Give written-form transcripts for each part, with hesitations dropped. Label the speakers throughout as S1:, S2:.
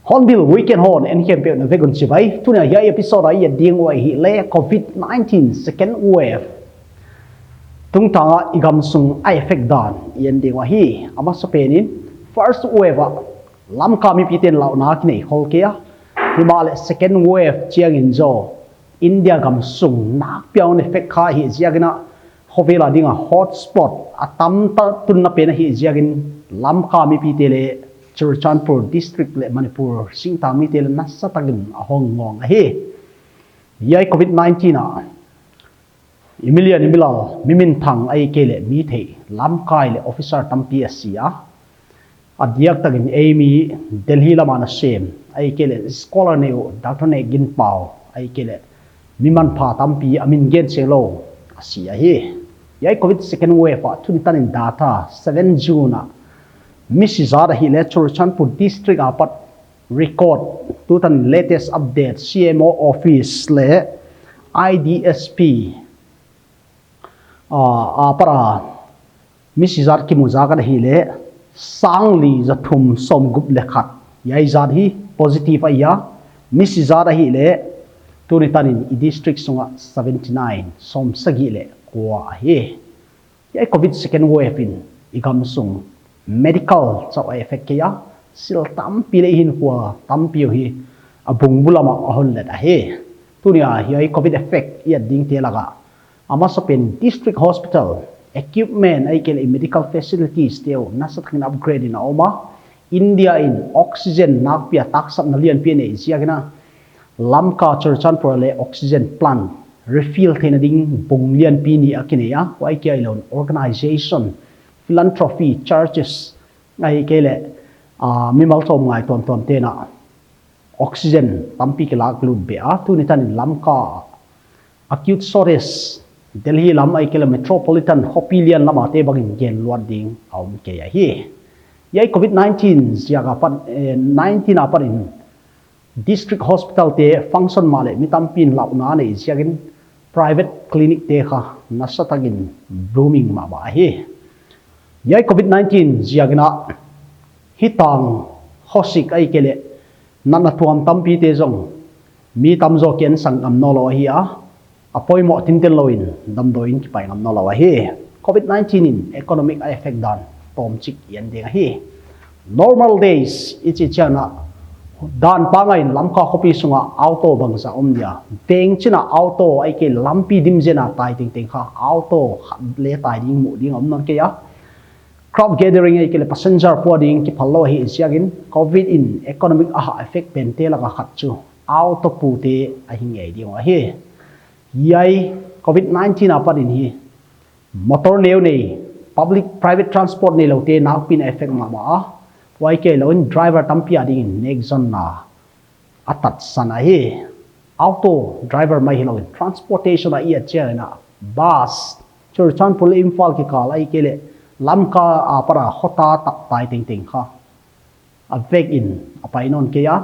S1: Hornbill weekend horn and campaign of vegan chibai. Tuna here episode ay ding wa hi le COVID-19 second wave. Tung tanga igam sung ay effect dan yan ding wa hi ama sa penin first wave lam kami pitin lau na kini hol kia himale second wave chiang in zo India gam sung nak piao ne effect kha hi jiagina hovela dinga hotspot atam ta tun na pena hi jiagin lam kami pitele Churachandpur district le Manipur singtang mi tel nasa tagin ahong ngong ahi yai COVID-19 a Emilian Emilal mimin thang ai kele mi thei lam kai le officer tampi asia adiak tagin Amy Delhi lama na sem ai kele scholar neo Dr. Ne Gin Pau ai kele miman pha tampi amin gen selo asia hi yai COVID second wave a thunitan in data 7 June a Mississauga hi le Churachandpur district apat record tutan latest update CMO office le IDSP apara Mississauga ki muzaga hi le sangli zathum som gup lekhat yai zat hi positive aya Mississauga hi le tunitan in district sunga 79 som sagi le kwa hi yai COVID second wave in igam sung medical so effect kaya sil tampi le hin kwa tampi hi abung bulama ahon le he tunia hi COVID effect ya ding te laga ama so pen district hospital equipment ai kel medical facilities teo nasat kin upgrade in oma India in oxygen nak pia taksap na lian pi ne siagina lamka Churachandpur le oxygen plant refill thena ding bung lian pi ni akine ya wai kia ilon organization philanthropy churches ngai kele mimal som ngai tom te na oxygen tampi ke lak lut be a tu ni tan lamka acute source Delhi lam ai kele metropolitan hopilian lama te bangin gen luat ding aum ke ya hi yai COVID-19 siaga pat 19 apan in district hospital te function male mitampin lau na nei siagin private clinic te kha nasatagin blooming ma ba hi yai COVID-19 jiagina hitang hosik ai kele nana tuam tampi te zong mi tamzo ken sang am no lo hi a apoi mo tintel loin dam doin ki pai ngam no lo hi COVID-19 in economic effect dan tom chik yan de hi normal days ichi chana dan pangai lamka khopi sunga auto bangsa omdia teng china auto ai ke lampi dim jena tai ting ting kha auto le tai ding mu ding om non ke ya crowd gathering ai ke passenger boarding ki phallo hi siagin COVID in economic effect pen te laga khat chu auto pu te a hing ei ding wa hi yai COVID-19 apadin hi motor neu nei public private transport nei lo te nak pin effect ma ba wai ke lo in driver tampia ding nexon na atat sana hi auto driver mai hi lo transportation a ia chena bus Churachandpur Imphal ki kal ai ke le lamka apara hota tak tai ting ting kha avek in apai non ke ya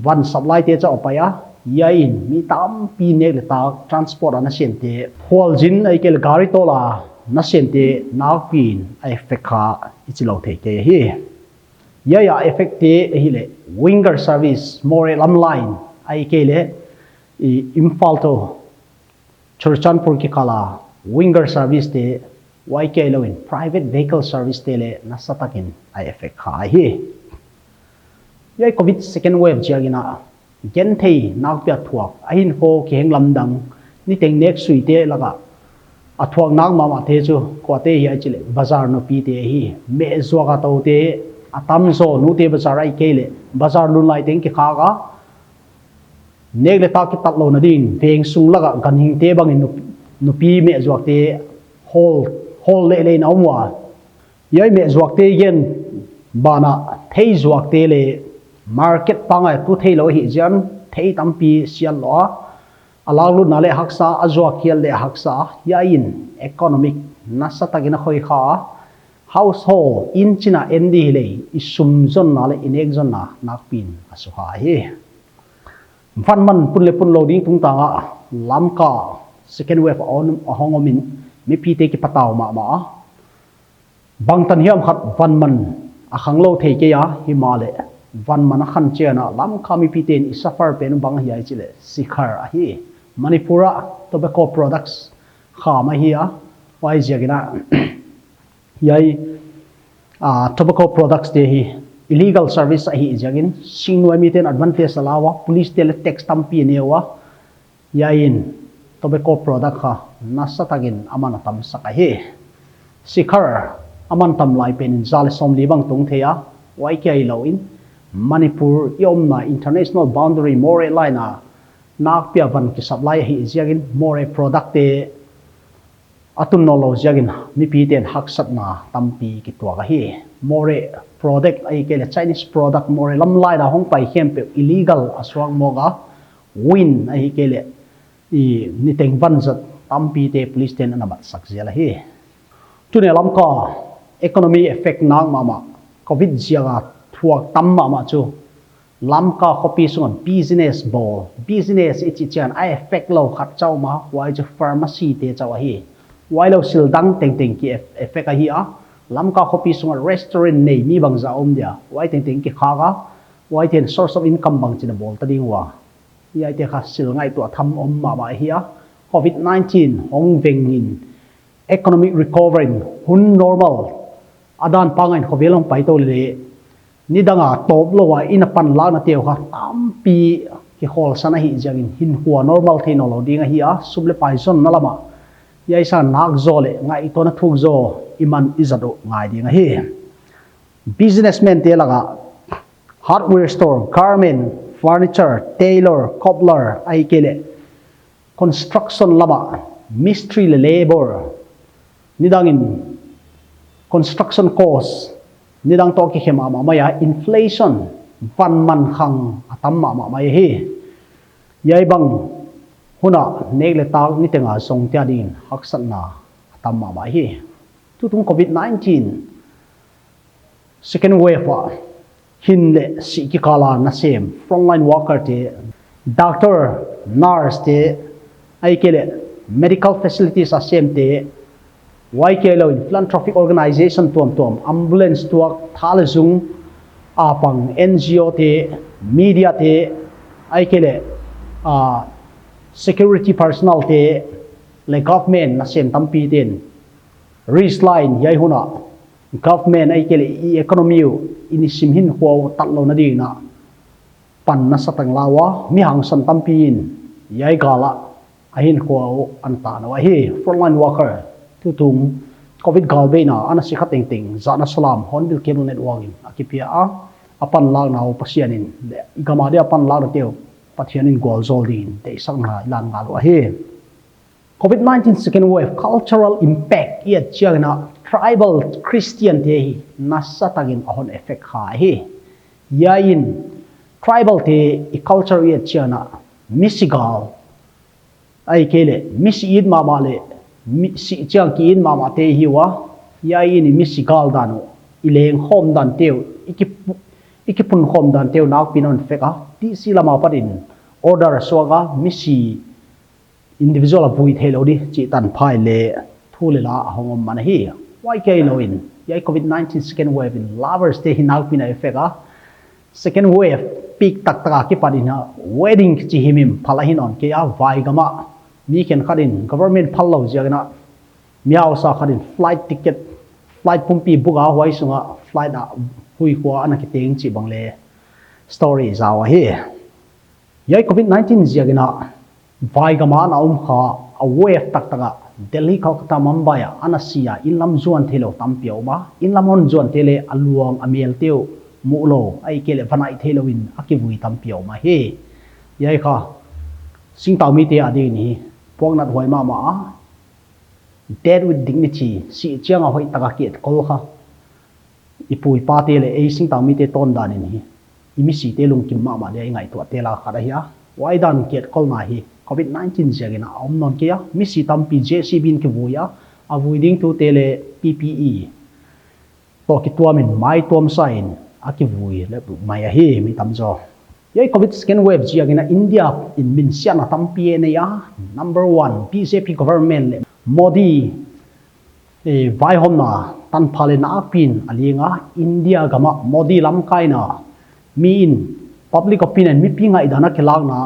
S1: van supply te cha opaya ya in mi tam pi ne le ta transport ana sen te hol jin ai kel gari tola na sen te na pin ai effect kha ichilo the ke hi ya effect te hi le winger service more lam line ai ke le Imphal to Churachandpur ki kala winger service te YK in private vehicle service tele nasatakin ay effect ha hi yai COVID second wave jiagina genthei nakpia thuak ahin ho keng lamdang ni teng next suite laga athuak nak mama te chu ko te hi chile bazar no pi te hi me zuaka to te atam zo nu te bazar ai kele bazar lun lai teng ki kha ga negle ta ki tat lo na ding teng sung laga gan hing te bangin nu pi me zuak te hol le na umwa yai me zuak te gen bana thei zuak te le market pangai tu thei lo hi jan thei tampi sial lo alang lu na le haksa azwa khial le haksa yain economic nasa tagina khoi kha household in china endi le isum zon na le inek zon na nakpin asuha hi van man punle pun loading tung tanga lamka second wave on hongomin mi pi te ki pataw ma bangtan hiam khat van man akhang lo thei ke ya himale van man khan chena lam khami pi ten isafar pen bang hi ai chile sikhar a hi manipura tobacco products khama hi a wai jagina yai tobacco products de hi illegal service hi jagin singwai mi ten advantage alawa police tel tax tampi newa yain tobacco product kha nasatagin amana tam saka hi sikhar aman tam lai pen jal som libang tung theya wai kai lo in Manipur yomna international boundary more line a nak pia van ki supply hi jiagin more product te atun no lo jiagin mi pi ten haksat na tampi ki to ga hi more product ai ke le Chinese product more lam lai da hong pai hem pe illegal aswang moga win ai ke le I ni teng van zat tampi te police ten na bat sak jela hi tune lam ka economy effect nang mama covid jiaga thuak tam ma chu lam ka copy sungon business ball business ichi chan I effect lo khat chaw ma wai chu pharmacy te chaw hi wai lo sil dang teng ki effect a hi a lam ka copy sungon restaurant nei mi bang za dia wai teng ki kha ga wai ten source of income bang chin bol ta ding wa yai te kha sil ngai to tham ma hi a covid 19 hong veng in economic recovering hun normal adan pangain khovelong pai to le nidanga top lowa ina pan la na teu kha tampi ki hol sana hi jangin hin huwa normal thino lo dinga hi a suble paison nalama yaisa nak zole ngai to na thuk zo iman izado ngai dinga hi businessman te laga hardware store garment furniture tailor cobbler ai kele construction lama mystery labor nidangin construction cost nidang to ki khema ma ya inflation van man khang atam ma hi yai bang huna negle tak ni tenga song tia din haksan na atam ma hi tu tung covid 19 second wave wa hin le si ki kala na sem frontline worker te doctor nurse te ai kele medical facilities a sem te YKLO philanthropic organization tuam ambulance tuak thalazung apang NGO te media te aikele security personnel te le government na sem tampi ten risk line yai huna government aikele economy inisim hin ho tatlo na ding na pan na satang lawa mi hang san tampi in yai gala ahin ho anta na wa hi frontline worker tutung covid galbe na ana sikha ting zana salam honbil cable networking akipia apan lag na pasianin igama de apan lag na teu pathianin gol zoldin te sang na lan gal wa he covid 19 second wave cultural impact yet chana tribal christian te nasa tagin ahon effect kha he yain tribal te culture yet chana misigal ai kele misid ma male si chang kin mama te hiwa yai ni misigal danu ileng khom dan teu ikipun khom dan teu nak pinon feka ti silama padin order soga misi individual bui thelo di chi tan phai le thule la hongom man hi wai kai loin yai covid 19 second wave in lovers te hinak pina feka second wave peak tak taka ki padina wedding chi himim phalahin on ke ya vai gama mi ken khadin government phallo jagna miao sa khadin flight ticket flight pumpi buga hoi sunga flight a hui kwa ana ki teng chi bangle story zawa he yai covid 19 jagna vai gama na kha a wave tak taka Delhi Kolkata Mumbai Anasia inlam zuan thelo tampio ma inlam on zuan tele aluang amiel teu mulo ai kele vanai theloin akivui tampio ma he yai kha sing tau mi te adi ni pok nat hoi ma ma dead with dignity si chiang a hoi taka ket kol kha ipui pa tele ei sing tau mi te ton dan ni imi si te lung kim ma ma le ngai to tela kha da ya wai dan ket kol na hi COVID-19 jagina om non kia misi tampi JCB ke vuya avoiding to tele PPE to ki tuamin mai tuam sign aki vui le mai hi mi tamjo yai COVID second wave jagina India in min siana tampi ne ya number 1 BJP government le Modi vai hom na tan phale na pin alinga India gama Modi lam kai na mi in public opinion mi pinga idana kelak na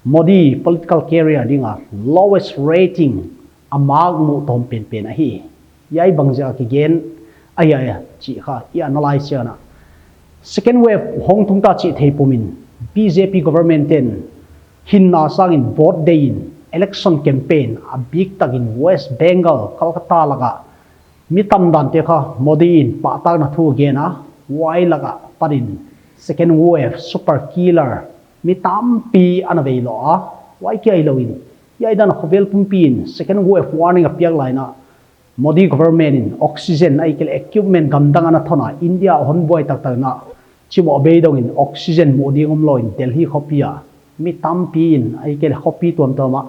S1: Modi political career dinga lowest rating amag mu tom pen hi yai bangja ki gen aya chi kha I analyze na second wave hong thung ta chi thei pumin BJP government ten hin na sang in vote day in election campaign a big tag in West Bengal Kolkata laga mitam dan te kha Modi in pa ta na thu ge na wai laga parin second wave super killer mi tampi anavei lo a wai ke ai lo in yai dan khovel pumpin second wave warning apiak laina Modi government in oxygen ai kel equipment gamdang ana thona India hon boy tak tak na chimo obey dong in oxygen Modi ngom lo in Delhi khopia mi tampi in ai kel khopi tom toma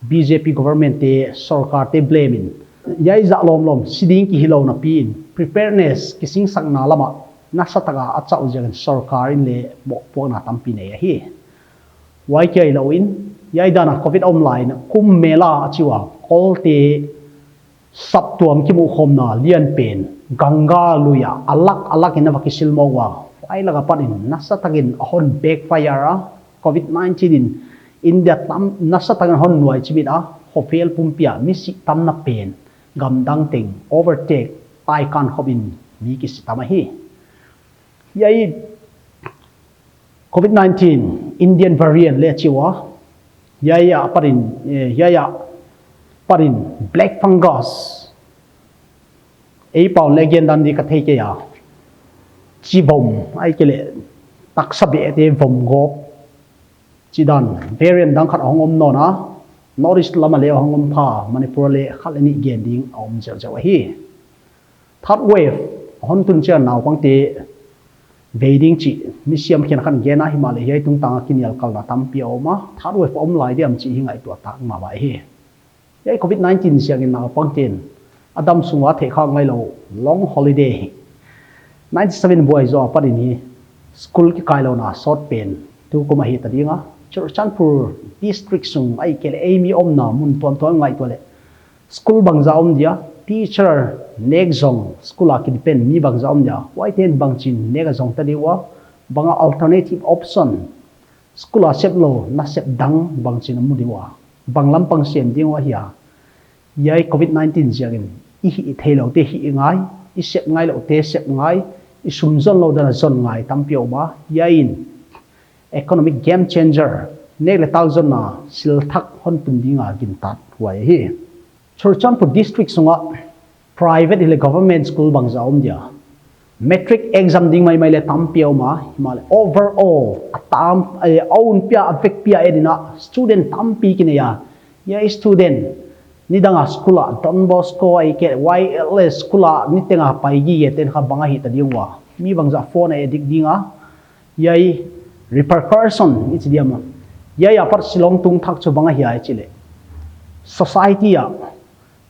S1: BJP government te sarkar te blame in yai za lom siding ki hilo na pi in preparedness kising sang na lama nasataga acha ujagan sarkar in le bo na tampi ne hi wai ke lo in yai dana COVID online kum mela achiwa kolte sap tuam ki mu khom na lian pen ganga luya alak ina vakisil mo wa ai laga panin nasatagin hon backfire COVID-19 in India tam nasatagin hon nuai chimit a hofel pumpia misi tam na pen gamdang ting overtake tai kan khobin mi ki sitama hi yai COVID-19 Indian variant le chiwa yaya parin black fungus ei paw legend dan di ka thei ke ya chi bom ai kele taksabe te vom go chi dan variant dang khat hongom no na north lama le hongom pha Manipur le khalani gen ding om jaw hi third wave hon tun cha naw pangte Beiding chi misiam khian khan gena Himalaya tung tanga kinial kalna tampi oma third wave om lai diam chi hingai to tak ma ba hi yai COVID-19 siang in na pangten adam sunga the kha ngai lo long holiday 97 boy zo parin hi school ki kai lo na short pen tu ko ma hi ta dinga Churchanpur district sung ai kel ami om na mun ton ngai to le school bangza om dia teacher nek zong school a ki depend mi bang zom dia wai ten bang chin nega zong ta diwa banga alternative option school a sep lo na sep dang bang chin mu diwa bang lampang sem dingwa hiya yai COVID-19 jagin i thelo te hi ngai I sep ngai lo te sep ngai I sumzon lo dana zon ngai tampio ba yain economic game changer nek le thousand na sil thak hon tun dinga gin tat wai hi Churchanpur district sunga private ile government school bangza om dia metric exam ding mai le tampiao ma himal overall atam own pia affect pia edina student tampi kine ya student ni danga school Don Bosco ai ke YLS school ni tenga paigi ye ten kha banga hi ta diwa mi bangza phone e dik dinga yai repercussion it's diama yai apar silong tung thak chu banga hi ai chile society ya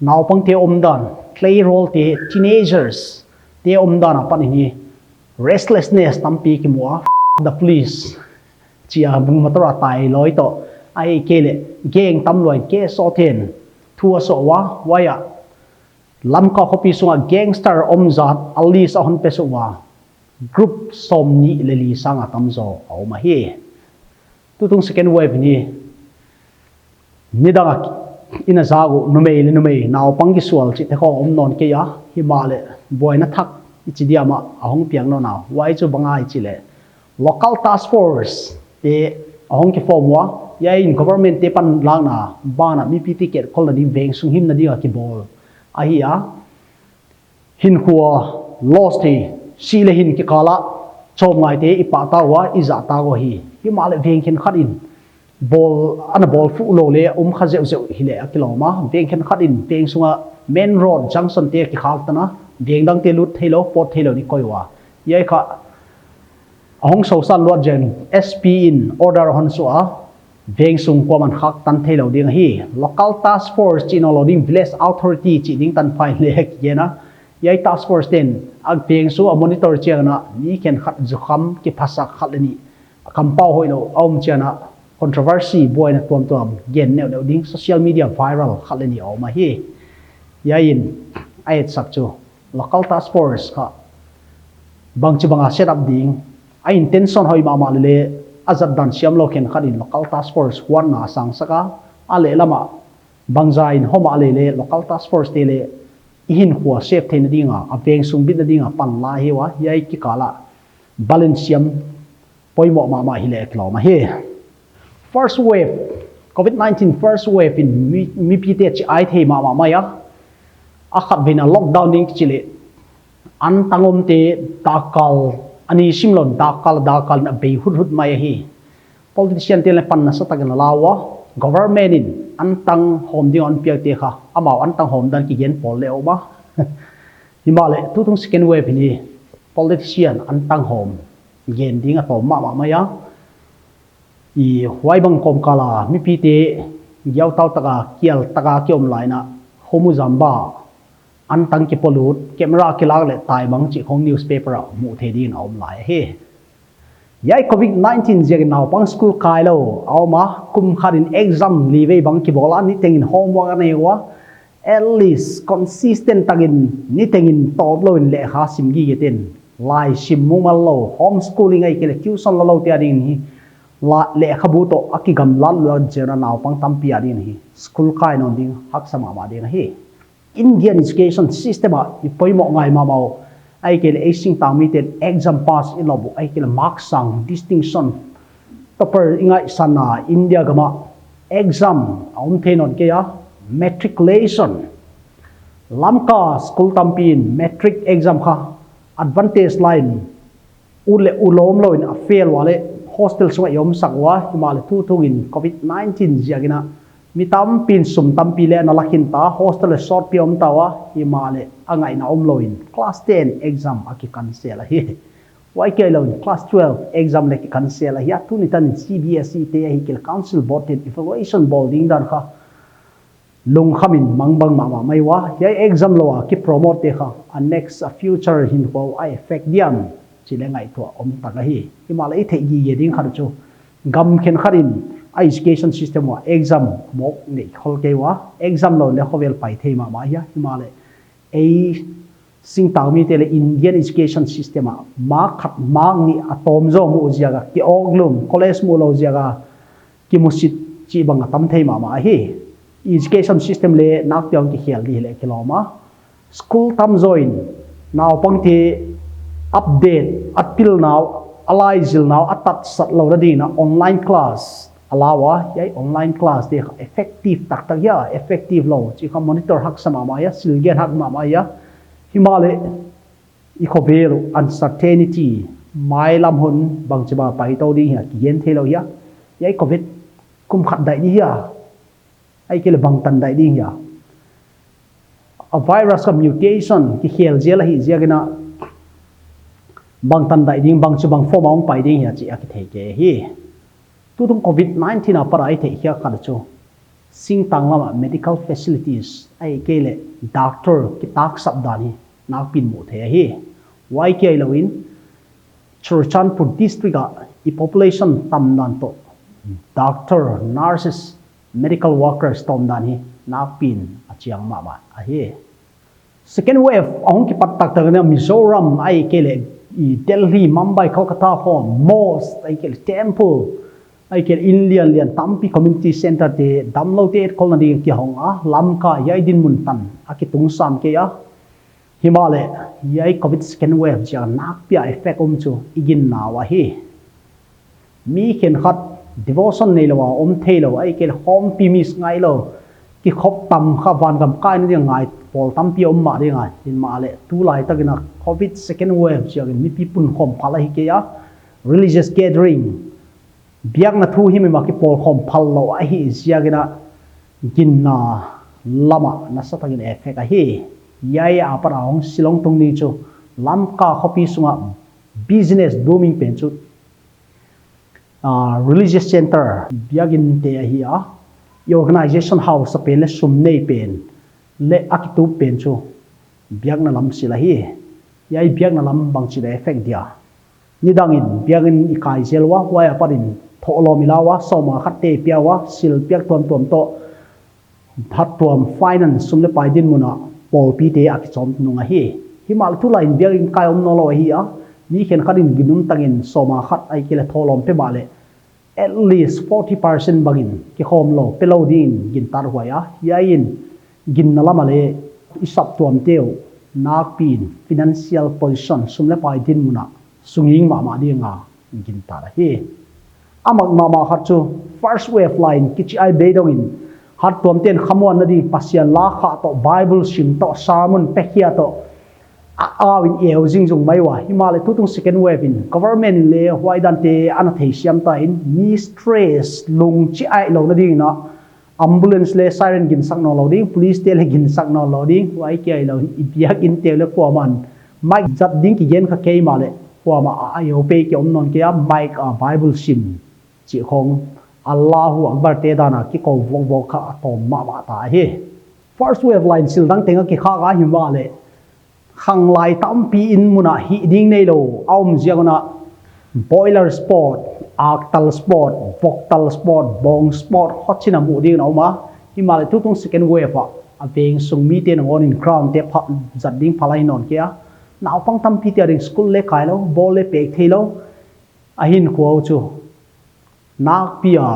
S1: naw pang te omdan play role te teenagers te omdan apan hi restlessness tampi ki mo the police chia bung motora tai loi to ai kele geng tam loi ke so ten thua so wa ya lam ka copy sunga gangster omzat ali sa hon pe so wa group som ni leli sanga tamzo au ma hi tutung second wave ni nidanga ina zago numei naw pangi sual chi te khong om non ke ya himale boina thak ichi diama ahong piang no na wai chu bangai chi le local task force te ahong ki form wa ya in government te pan lang na bana mi pt ket kol na ding veng sung him na ding ki bol a hi a hin khuwa lost te si le hin ki kala chom ngai te ipa ta wa iza ta go hi ma le veng khen khat in ball ana ball fu lo le kha zeu zeu hi le akiloma veng khen khat in veng sunga main road junction te ki khak ta na veng dang te lut thailo pot thailo ni koi wa yai kha ahong so san lot jen sp in order hon so a veng sung ko man khak tan thailo ding hi local task force chinoloding village authority chi ding tan phai le ki na yai task force ten ag veng su a monitor chiang na ni ken khat zu kham ki phasak khat le ni kam pau hoilo om chiana controversy boy na tom gen ne ding social media viral khat le ni o ma hi yain ai sak chu local task force kha bang chi banga set up ding a intention hoi ma le azat dan siam lo ken kharin local task force wan na sang saka a le lama bangza in homa le local task force te le ihin khuwa shape thein dinga a peng sung bit dinga pan la he wa yai ki kala balanciam poimo ma hi le klo ma he first wave covid-19 first wave in mi pt chi ai the ma ya a khat bina lockdown ning chile an tangom te takal ani simlon dakal na be hut mai hi politician te le pan na sa tagan lawa government in an tang hom ding on piak te kha amao an tang hom dan ki gen pol le oma himale tu tung second wave ni politician an tang hom gen ding a to ma ya i huai bang kom kala mi pi te yaw taw taka kial taka kiom laina homu zamba an tang ki polut camera ki lag le tai bang chi khong newspaper mu the din om lai he yai covid-19 je naw pang school kai lo awma kum kharin exam live bang ki bola ni tengin homework ane wa at least consistent tagin ni tengin top lo in le kha sim gi geten lai sim mu mal lo homeschooling ai ke le tuition lo te adin hi la le khabu to akigam lan lo jena naw pang tampi adin hi school kai non ding hak sama ma ding hi Indian education system i poimo ngai mamao ai ke acing tamited exam pass in lobu ai ke mark sang distinction topper ingai sana India gama exam aum thenon ke ya matriculation lamka school tampin matric exam kha advantage line ule ulom lo in a fail wale hostel sunga yom sakwa himale thu thugin covid-19 jiagina mitam pin sum tampi le na lakhin ta hostel short piom tawa himale angai na omloin class 10 exam aki cancel hi why ke lo class 12 exam le ki cancel hi tu ni tan cbse te hi kel council board evaluation boarding dan kha lung khamin mangbang ma mai wa ya exam lo ki promote te kha a next a future hin ko I effect diam chile ngai to om ta hi himale i the gi ye ding khar chu gam khen kharin education system wa exam mok ni khol ke wa exam lo le khovel pai thei ma ya himale a sing taw mi tele Indian education system ma khat mang ni atom zo mu jiaga ki oglum college mu lo jiaga ki musit chi bang tam thei ma hi education system le nak pyang ki khel di le kiloma school tam join now pangti update apil now alaizil now atat sat lo da dina online class alawa yai online class de effective tak ya effective lo chi kha monitor hak sama ma ya silgen hak ma ya himale i khovel uncertainty mai lam hun bang chiba pai to ding ya yen thelo ya yai covid kum khat dai ni ya ai ke le bang tan dai ding ya a virus ka mutation ki khel jela hi jagina bang tan dai ding bang chu bang form ong pai ding ya chi aki the ke hi tu tung covid-19 apa ai the hi ka chu sing tang lama medical facilities ai ke le doctor ki tak sab dani nak pin mu the hi why ke lawin Churchanpur district i population tam nan to doctor nurses medical workers tom dani nak pin achiang ma a hi second wave ong ki pat tak tak na Mizoram ai ke le i Delhi Mumbai Kolkata phone most ai ke temple ai ke Indian lian tampi community center te damlo te kol na di ki hong a lamka yai din mun tan akitung sam ke ya himale yai covid second wave ja nak pia effect chu igin na wa hi mi khen khat devotion nei lo thei lo ai ke home pimis ngai lo ki khop tam kha van gam kai ni ngai pol tam pi ma ri ngai in ma le tu lai takina covid second wave chiang mi pi pun khom phala hi ke ya religious gathering biak na thu hi mi ma ki pol khom phal lo a hi chiagina ginna lama na satagin effect a hi yai a para ong silong tung ni chu lam ka khopi sunga business booming pen chu religious center biagin te hi a organization house a pen le sum nei pen le akitu pen chu biak na lam sila hi yai biak na lam bang chi effect dia ni dangin biagin ikai zelwa waya parin tholo milawa soma khatte piawa sil piak tom to that tuam finance sumle paidin muna pol pi te ak chom nunga hi mal thu line biagin kai om no lo hi a ni khen kharin ginum tangin soma khat ai kele tholom pe bale at least 40% bagin ki khom lo pelo din gin tar huaya yain gin nalama le isap tuam teu nak pin financial position sumle paidin muna sunging ma dinga gin tar hi amak mama khat chu first wave line kichi ai beidongin hat tuam ten khamwan nadi pasian la kha to bible sim to sermon pekhia to in eusing jung maiwa himale tutung second wave in government le huaidan te ana thei siam ta in mi stress lung chi ai lo na ding na ambulance le siren gin sak no loading police te le gin sak no loading wai ke ai lo ibiak in te le ko man mai jat ding ki gen kha ke male ko ma ayo pe ke om non ke a mic a bible sim chi khong Allahu Akbar te dana ki ko vok kha to ma ta hi first wave line sil dang tenga ki kha ga hi ma le khang lai tam pi in muna hi ding nei lo aum jiagona boiler sport aktal sport voktal sport bong sport hochina mu ding no ma hi ma le tu tung second wave a beng sung mi te on in ground te pha zat ding phalai non ke a naw pang tam pi te ring school le kai lo bol le pek thelo a hin khuo chu nak pia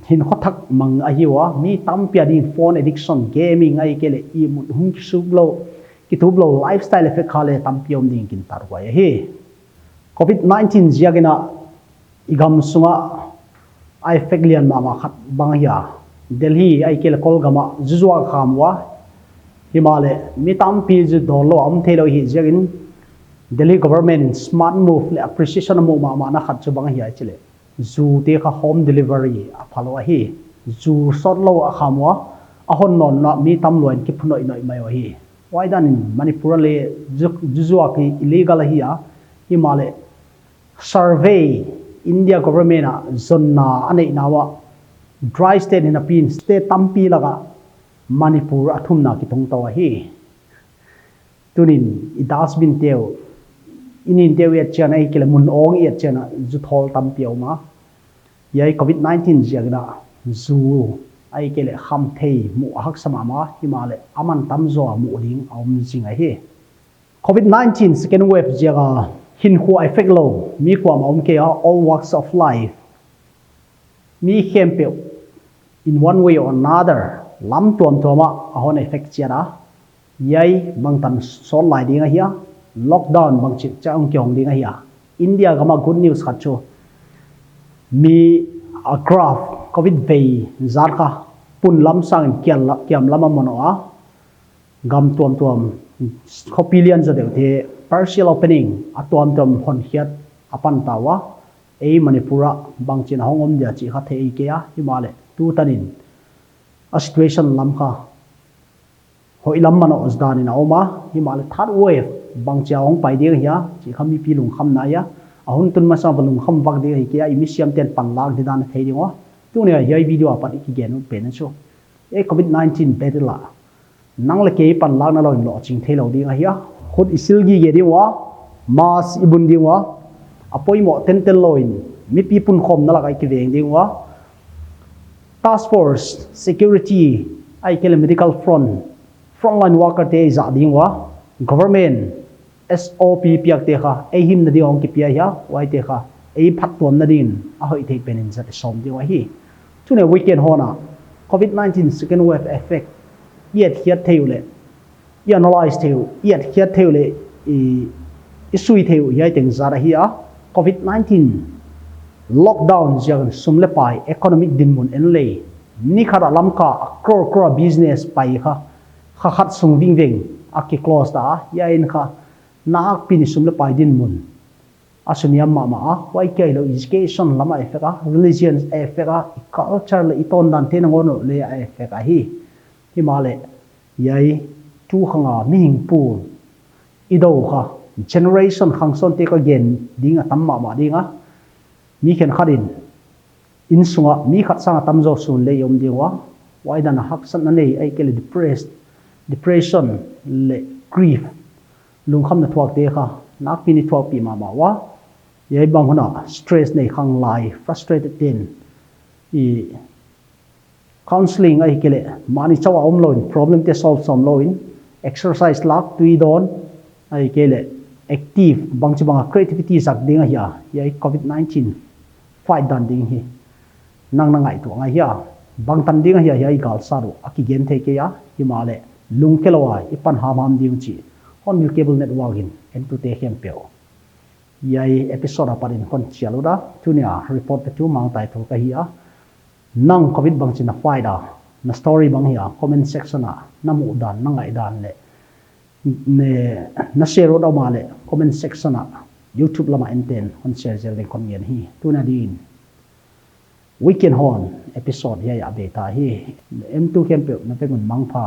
S1: hin khothak mang a hiwa mi tam pia din phone addiction gaming ai kele I mun hung sublo ki tublo lifestyle effect khale tam piom ding kin tar wa hi covid 19 jiagina igam sunga ai effect lian mama khat bang ya delhi ai kele kolgama juzwa khamwa himale mi tam pi ju dolo am thelo hi jiagin delhi government smart move le appreciation mo ma na khat chu bang hi ai chile zu te kha home delivery a phalo hi zu sot lo a khamwa a hon non na mi tam loin ki phnoi noi mai hi why dan in manipur le juzwa ki illegal hi a himale survey india government a zonna ane nawa dry state in a pin state tampi laga manipur athumna ki thong tawa hi tunin I dustbin teo inin teo yet chana I kele mun ong yet chana zu thol tampi ma yai covid 19 jiagna zu ai kele kham thei mu hak sama ma himale aman tam zo mu ding aum jinga hi covid 19 second wave jiaga hin khu effect lo mi kwa ma ke all walks of life mi khempe in one way or another lam tuam tuama ahon effect chiara yai bangtan sol lai dinga hi lockdown bang chi chaung kyong dinga hi india gama good news khacho mi a graph covid vei zarka pun lam sang kiam lama mono a gam tuam khopilian za de partial opening atuam hon hiat apan tawa ei manipura bangchin hongom dia chi kha thei ke a himale tu tanin a situation lam kha hoi lam mano osdani na oma himale third wave bangcha hong pai de ya chi khami pi lung kham na ya ahun tun ma sa balung kham wak de ke a imisiam ten pan lag de dan thei dingo tu ne yai video apat ki gen pen so e covid 19 bedla nang le ke pan lag na lo lo ching thei lo ding a hi khut isil gi ge diwa mas ibun diwa apoi mo ten loin mi pi pun khom na la kai ki veng diwa task force security ai kele medical frontline worker te za dingwa government SOP piak te kha e him na diong ki pia ya wai te kha e phat tuam na din a hoi thei penin za te som diwa hi tune weekend hona covid 19 second wave effect yet hiat theule i analyze theu yet hiat theule i sui theu yai teng za ra hi a covid 19 lockdown jiang sumle pai economic din mun en le ni khara lam ka crore business pai kha khat sung ving ving aki close da ya in kha na pin sumle pai din mun asuniam ma wai kai lo education lama efeka religion efeka culture le iton dan ten ngon le efeka hi male yai tu khanga ming pu ido kha generation khangson te ka gen dinga tamma ma dinga mi khen kharin in sunga mi khat sanga tamzo sun le yom diwa wai dan hak san na nei ai kele depression le grief lung kham na thuak te kha nak pini thuak pi ma wa yai bang hona stress nei khang lai frustrated tin I counseling ai kele mani chawa om loin problem te solve som loin exercise lak tui don ai kele active bang chi bang creativity zak dinga ya yai covid 19 fight dan ding hi nang ngai tu ngai ya bang tan dinga ya yai gal saru aki gen the ke ya himale lung kelawai ipan ham ding chi on mil cable network in en tu te hem peo yai episode aparin kon chialuda tunia report te tu mang tai thul ka hi nang covid bang china faida na story bang hi comment section a namu dan nangai dan le ne na share do ma le comment section a youtube lama enten on share zel den kon yen hi tuna din weekend hon episode ya update ta hi em tu kem pe na pe mun mang pha